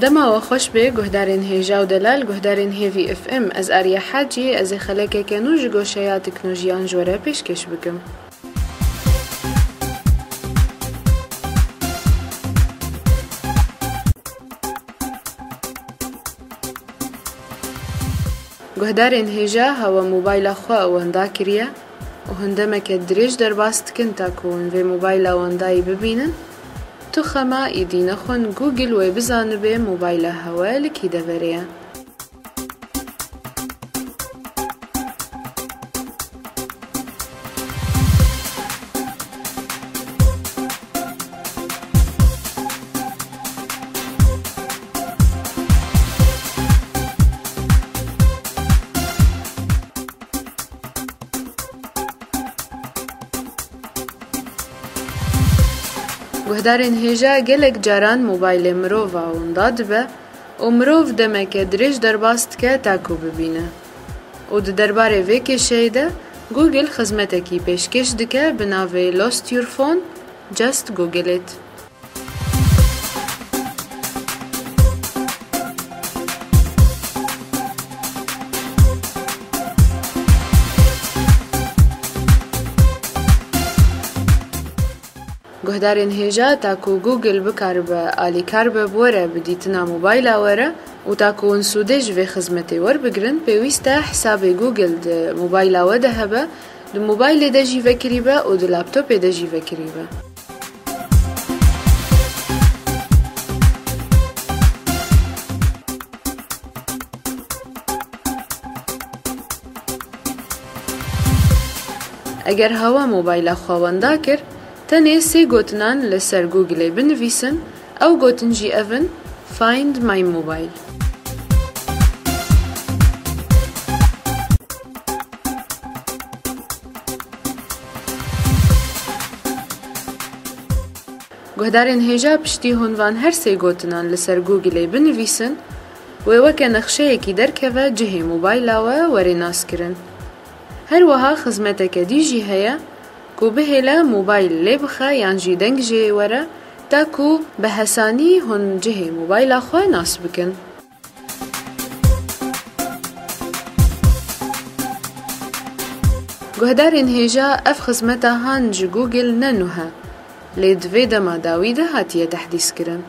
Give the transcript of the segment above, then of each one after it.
دما وخوش به گهدارین هیجا و دلال گهدارین هیوی اف ام از آریا حاجی از خلک کنوج گوشیا تکنولوژیان جوره پیشکش بکم. گهدارین هیجا هوا موبایل خوا و هندا کریه و هندمه که دریج در باست کن تا کون و موبایل واندایی ببینن تو خما ایدین خون گوگل و بزن به موبایل هوا لکی دوریه. گهدارین هیجا گلک جاران موبایل مروف آوندا دبه و مروف دمه که دریج در باست که تاکو ببینه و درباره وی که شیده گوگل خدمته کی پیشکش دکه بناوی Lost Your Phone Just Google It. گهدارین هیجا تاکو گوگل بکار به آلی کار به بوره بدیتنا موبایل آوره و تاکو انسودش و خدمتی ور بگرن پیوسته حساب گوگل ده موبایل آوه ده هبه ده موبایل ده جیوه کریبه و ده لابتوپ ده جیوه کریبه. اگر هوا موبایل خواهنده کرد تنه سه گوتنان لسر گوگل بنویسن او گوتن جی اون Find My Mobile. گهدارین هیجا پشتی هنوان هر سه گوتنان لسر گوگل بنویسن و وکه نقشه یکی درکوه جهه موبایل و وری ناس کرن. هر وها خدمته که دیجی هیا کو بهلا موبایل لبخه یانجی دنگ جه وره تا کو به حسانی هن جه موبایل خواه ناس بکن. گهدارین هیجا اف خدمته هانج گوگل ننوها لید ویدا ما داویده هاتیه تحدیث کرن.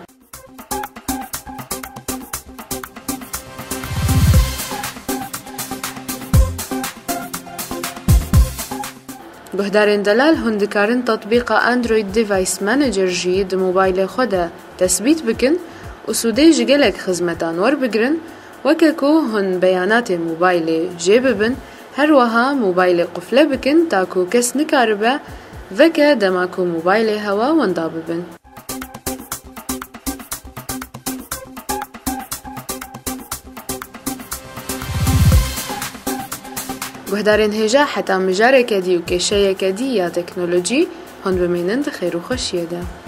گهدارین دلال هندکارن تطبیق اندروید دیوایس منیجر جی ده موبایل خود تثبیت بکن و سوده جگلک خدمتان ور بگرن وکه کو هن بیانات موبایل جی ببن هر وها موبایل قفله بکن تا کو کس نکاربه وکه دماکو موبایل هوا وندا ببن. گهدارین هیجا حتی مجاره کدی و کشه کدی یا تکنولوژی هن بمینند خیر و خوشیه ده.